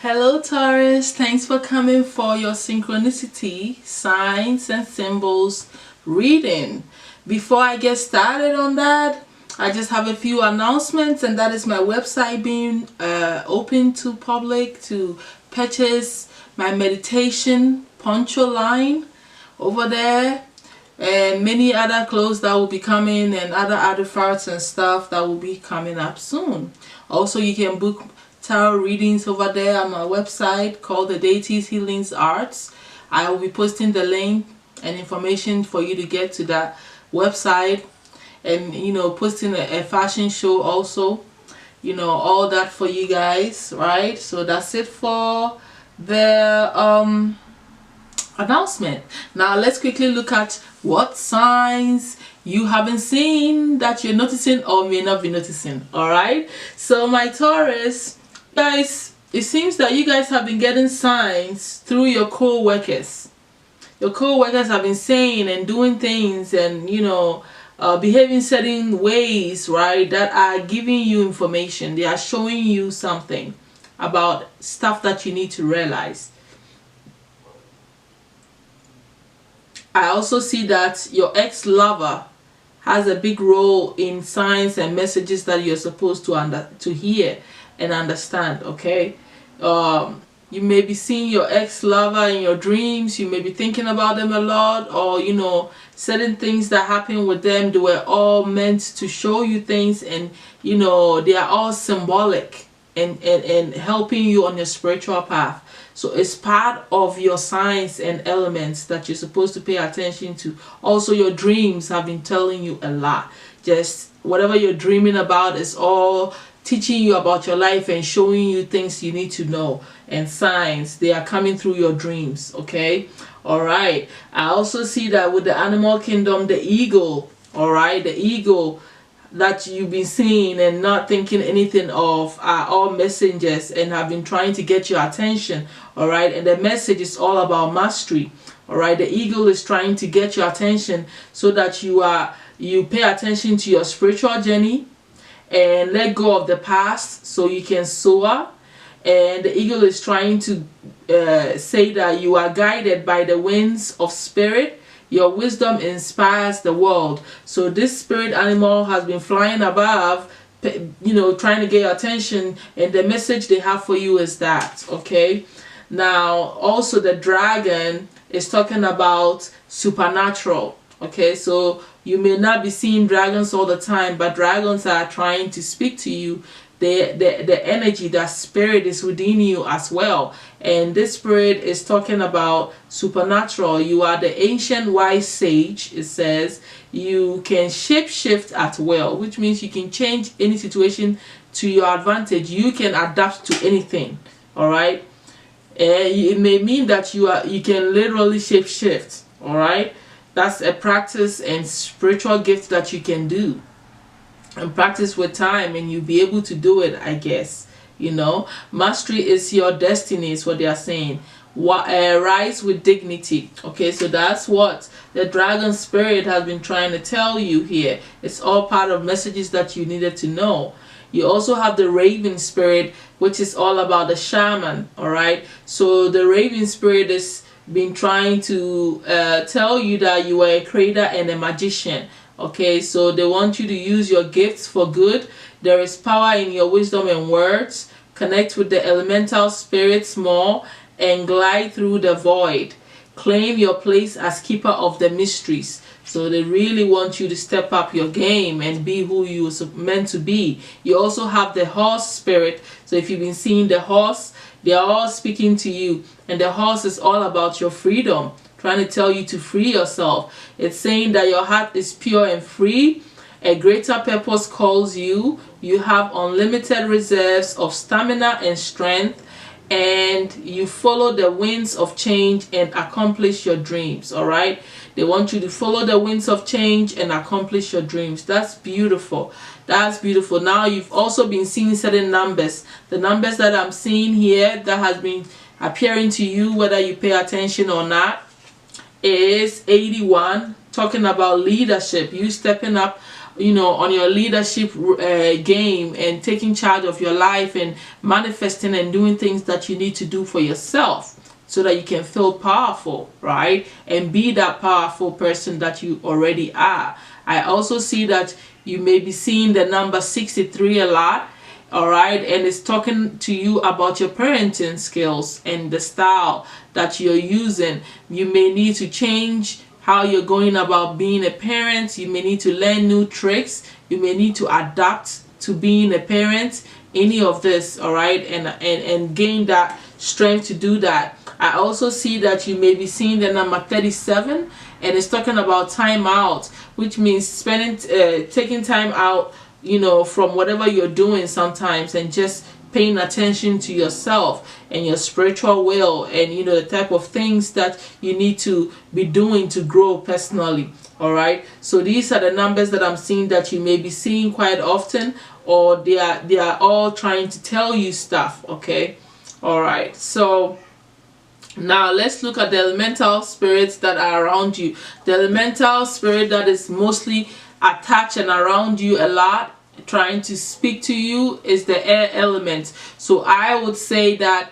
Hello Taurus, thanks for coming for your synchronicity, signs and symbols reading. Before I get started on that, I just have a few announcements, and that is my website being open to public to purchase my meditation poncho line over there, and many other clothes that will be coming, and other artifacts and stuff that will be coming up soon. Also, you can book tarot readings over there on my website called the Deities Healings Arts. I will be posting the link and information for you to get to that website, and posting a fashion show also, all that for you guys, right? So that's it for the announcement. Now let's quickly look at what signs you haven't seen that you're noticing or may not be noticing. All right, so my Taurus guys, it seems that you guys have been getting signs through your co-workers. Your co-workers have been saying and doing things and behaving certain ways, right, that are giving you information. They are showing you something about stuff that you need to realize. I also see that your ex-lover has a big role in signs and messages that you're supposed to hear and understand. Okay, you may be seeing your ex-lover in your dreams. You may be thinking about them a lot, or certain things that happen with them, they were all meant to show you things, and they are all symbolic and helping you on your spiritual path. So it's part of your signs and elements that you're supposed to pay attention to. Also, your dreams have been telling you a lot. Just whatever you're dreaming about is all teaching you about your life and showing you things you need to know, and signs, they are coming through your dreams. Okay, all right. I also see that with the animal kingdom, the eagle, all right, the eagle that you've been seeing and not thinking anything of are all messengers and have been trying to get your attention. All right, and the message is all about mastery. All right, the eagle is trying to get your attention so that you pay attention to your spiritual journey and let go of the past so you can soar. And the eagle is trying to say that you are guided by the winds of spirit. Your wisdom inspires the world. So this spirit animal has been flying above, trying to get your attention, and the message they have for you is that. Okay, now also the dragon is talking about supernatural. Okay, so you may not be seeing dragons all the time, but dragons are trying to speak to you. The energy, that spirit is within you as well, and this spirit is talking about supernatural. You are the ancient wise sage. It says you can shape shift at will, which means you can change any situation to your advantage. You can adapt to anything. All right, it may mean that you can literally shape shift. All right, that's a practice and spiritual gift that you can do and practice with time, and you'll be able to do it, I guess. Mastery is your destiny, is what they are saying. Rise with dignity. Okay, so that's what the dragon spirit has been trying to tell you here. It's all part of messages that you needed to know. You also have the raven spirit, which is all about the shaman. All right, so the raven spirit has been trying to tell you that you are a creator and a magician. Okay, so they want you to use your gifts for good. There is power in your wisdom and words. Connect with the elemental spirits more and glide through the void. Claim your place as keeper of the mysteries. So they really want you to step up your game and be who you were meant to be. You also have the horse spirit. So if you've been seeing the horse, they are all speaking to you, and the horse is all about your freedom, trying to tell you to free yourself. It's saying that your heart is pure and free. A greater purpose calls you. You have unlimited reserves of stamina and strength, and you follow the winds of change and accomplish your dreams. All right, they want you to follow the winds of change and accomplish your dreams. That's beautiful. That's beautiful. Now you've also been seeing certain numbers. The numbers that I'm seeing here that has been appearing to you, whether you pay attention or not, is 81, talking about leadership, you stepping up on your leadership game, and taking charge of your life and manifesting and doing things that you need to do for yourself, so that you can feel powerful, right? And be that powerful person that you already are. I also see that you may be seeing the number 63 a lot, all right? And it's talking to you about your parenting skills and the style that you're using. You may need to change how you're going about being a parent. You may need to learn new tricks. You may need to adapt to being a parent, any of this, all right? And gain that strength to do that. I also see that you may be seeing the number 37, and it's talking about time out, which means taking time out, from whatever you're doing sometimes, and just paying attention to yourself and your spiritual will, and the type of things that you need to be doing to grow personally. All right, so these are the numbers that I'm seeing that you may be seeing quite often, or they are all trying to tell you stuff. Okay, all right, so now let's look at the elemental spirits that are around you. The elemental spirit that is mostly attached and around you a lot, trying to speak to you, is the air element. So I would say that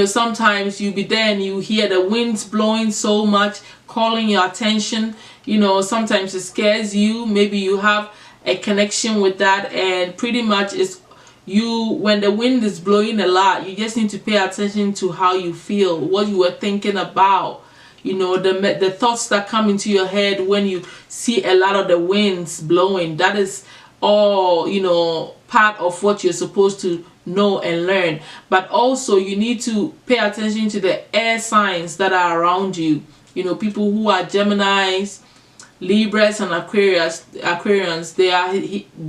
sometimes you be there and you hear the winds blowing so much, calling your attention. Sometimes it scares you. Maybe you have a connection with that, and pretty much it's when the wind is blowing a lot, you just need to pay attention to how you feel, what you were thinking about, the thoughts that come into your head when you see a lot of the winds blowing. That is all part of what you're supposed to know and learn. But also you need to pay attention to the air signs that are around you. People who are Geminis, Libras, and Aquarians, they are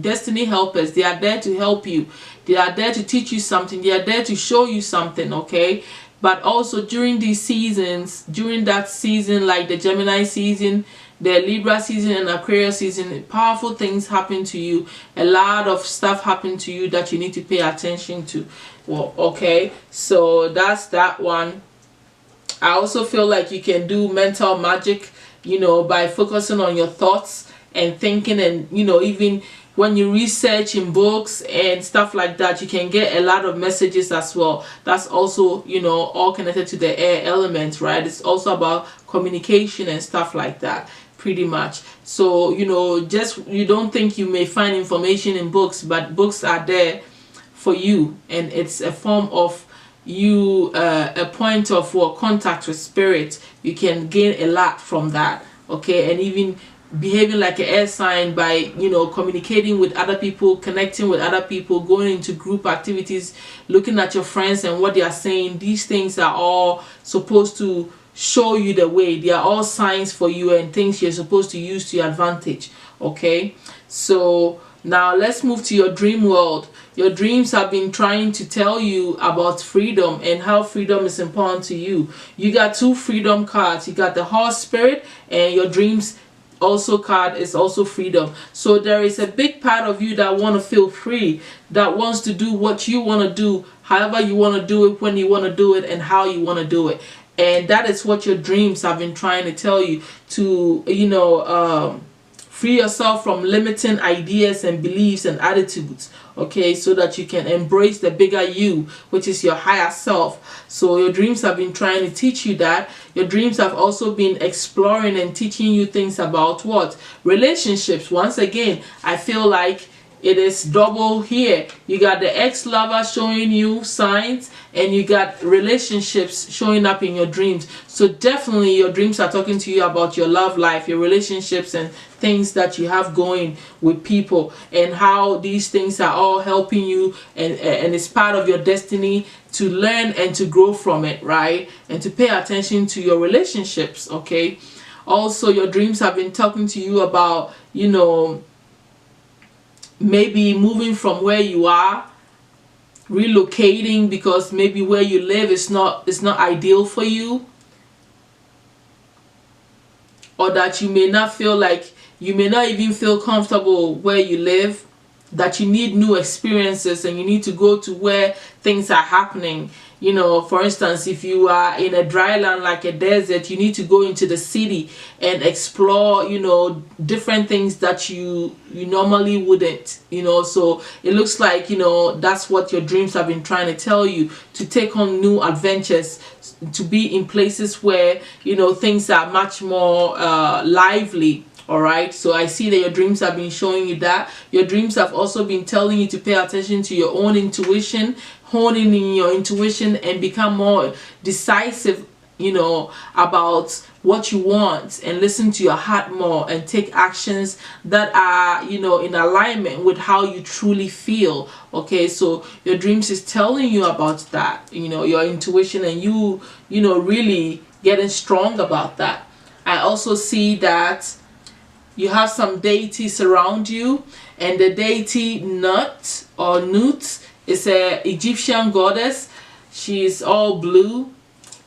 destiny helpers. They are there to help you. They are there to teach you something. They are there to show you something, okay? But also during these seasons, during that season, like the Gemini season, the Libra season, and Aquarius season, powerful things happen to you. A lot of stuff happen to you that you need to pay attention to. Well, okay, so that's that one. I also feel like you can do mental magic, by focusing on your thoughts and thinking, and even when you research in books and stuff like that, you can get a lot of messages as well. That's also all connected to the air element, right? It's also about communication and stuff like that, pretty much. So just you don't think you may find information in books, but books are there for you, and it's a form of a point of contact with spirit. You can gain a lot from that, okay? And even behaving like an air sign by communicating with other people, connecting with other people, going into group activities, looking at your friends and what they are saying. These things are all supposed to show you the way. They are all signs for you and things you're supposed to use to your advantage, okay? So now let's move to your dream world. Your dreams have been trying to tell you about freedom and how freedom is important to you. You got two freedom cards. You got the horse spirit, and your dreams also card is also freedom. So there is a big part of you that want to feel free, that wants to do what you want to do, however you want to do it, when you want to do it, and how you want to do it. And that is what your dreams have been trying to tell you, to free yourself from limiting ideas and beliefs and attitudes, okay, so that you can embrace the bigger you, which is your higher self. So your dreams have been trying to teach you that. Your dreams have also been exploring and teaching you things about what? Relationships. Once again, I feel like it is double here. You got the ex-lover showing you signs, and you got relationships showing up in your dreams. So definitely your dreams are talking to you about your love life, your relationships, and things that you have going with people, and how these things are all helping you, and it's part of your destiny to learn and to grow from it, right? And to pay attention to your relationships, okay? Also, your dreams have been talking to you about, maybe moving from where you are, relocating because maybe where you live is not ideal for you, or that you may not even feel comfortable where you live. that you need new experiences and you need to go to where things are happening. You know, for instance, if you are in a dry land like a desert, you need to go into the city and explore, you know, different things that you normally wouldn't, you know. So it looks like, you know, that's what your dreams have been trying to tell you, to take on new adventures, to be in places where, you know, things are much more lively. All right, so I see that your dreams have been showing you that. Your dreams have also been telling you to pay attention to your own intuition, honing in your intuition and become more decisive, you know, about what you want, and listen to your heart more and take actions that are, you know, in alignment with how you truly feel. Okay, so your dreams is telling you about that, you know, your intuition, and you know, really getting strong about that. I also see that you have some deities around you, and the deity Nut or Nut is a Egyptian goddess. She's all blue,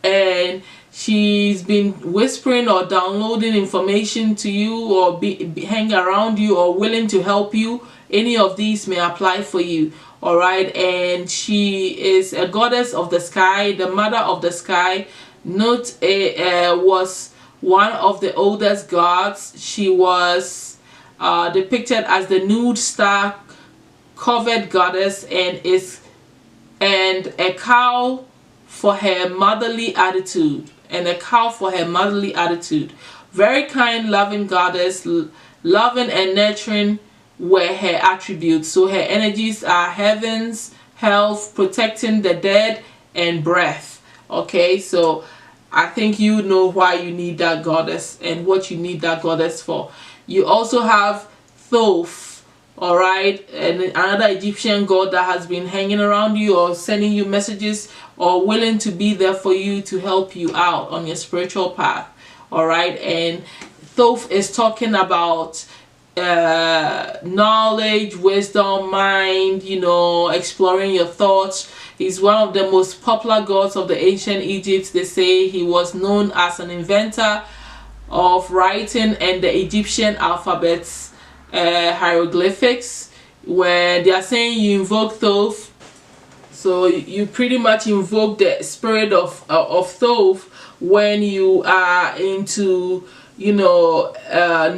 and she's been whispering or downloading information to you, or hang around you, or willing to help you. Any of these may apply for you. All right, and she is a goddess of the sky, the mother of the sky. Nut was one of the oldest gods. She was depicted as the nude star covered goddess, and a cow for her motherly attitude, very kind, loving goddess. Loving and nurturing were her attributes. So her energies are heavens, health, protecting the dead, and breath. Okay, so I think you know why you need that goddess and what you need that goddess for. You also have Thoth, all right, and another Egyptian god that has been hanging around you or sending you messages or willing to be there for you to help you out on your spiritual path. All right, and Thoth is talking about knowledge, wisdom, mind, you know, exploring your thoughts. He's one of the most popular gods of the ancient Egypt. They say he was known as an inventor of writing and the Egyptian alphabets, hieroglyphics. Where they are saying you invoke Thoth, so you pretty much invoke the spirit of Thoth when you are into, you know,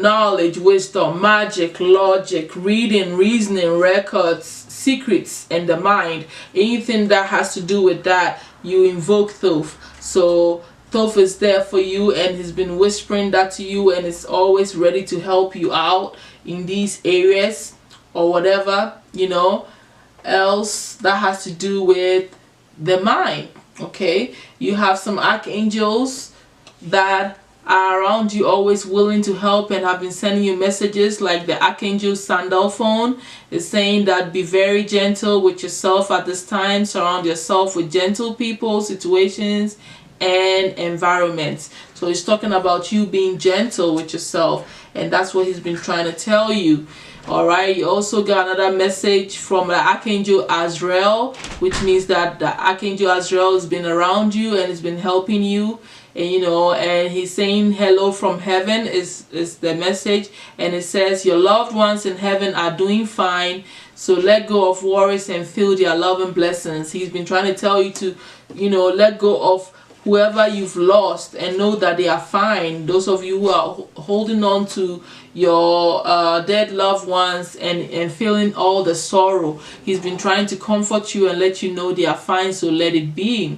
knowledge, wisdom, magic, logic, reading, reasoning, records, secrets, and the mind. Anything that has to do with that, you invoke Thoth. So Thoth is there for you, and he's been whispering that to you, and is always ready to help you out in these areas or whatever, you know, else that has to do with the mind. Okay, you have some archangels that are around you, always willing to help, and have been sending you messages, like the archangel Sandalphon is saying that be very gentle with yourself at this time. Surround yourself with gentle people, situations, and environments. So he's talking about you being gentle with yourself, and that's what he's been trying to tell you. All right, you also got another message from the archangel Azrael, which means that the archangel Azrael has been around you and has been helping you. And you know, and he's saying hello from heaven is the message, and it says your loved ones in heaven are doing fine, so let go of worries and feel their love and blessings. He's been trying to tell you to, you know, let go of whoever you've lost and know that they are fine. Those of you who are holding on to your dead loved ones and feeling all the sorrow, he's been trying to comfort you and let you know they are fine, so let it be.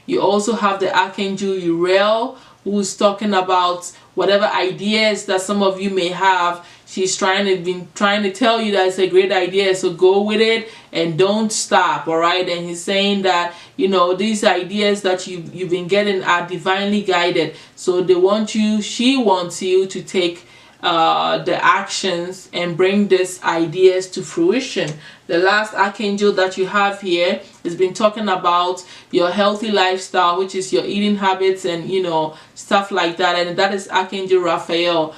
You also have the archangel Uriel, who's talking about whatever ideas that some of you may have. She's been trying to tell you that it's a great idea, so go with it and don't stop. All right, and he's saying that, you know, these ideas that you've been getting are divinely guided, so she wants you to take the actions and bring these ideas to fruition. The last archangel that you have here has been talking about your healthy lifestyle, which is your eating habits and, you know, stuff like that, and that is Archangel Raphael.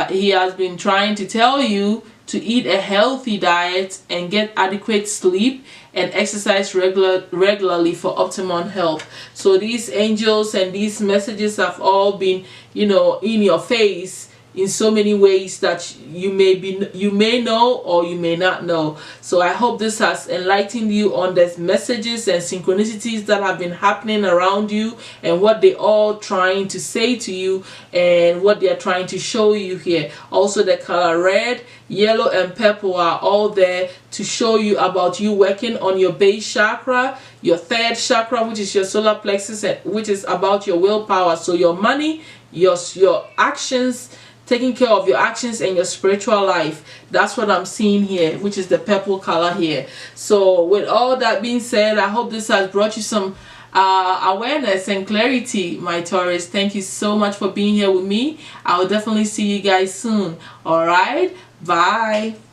He has been trying to tell you to eat a healthy diet and get adequate sleep and exercise regularly for optimum health. So these angels and these messages have all been, you know, in your face, in so many ways that you may know or you may not know. So I hope this has enlightened you on the messages and synchronicities that have been happening around you, and what they all trying to say to you, and what they are trying to show you here. Also, the color red, yellow, and purple are all there to show you about you working on your base chakra, your third chakra, which is your solar plexus, which is about your willpower. So your money, your actions, taking care of your actions, and your spiritual life. That's what I'm seeing here, which is the purple color here. So with all that being said, I hope this has brought you some awareness and clarity, my Taurus. Thank you so much for being here with me. I will definitely see you guys soon. All right, bye.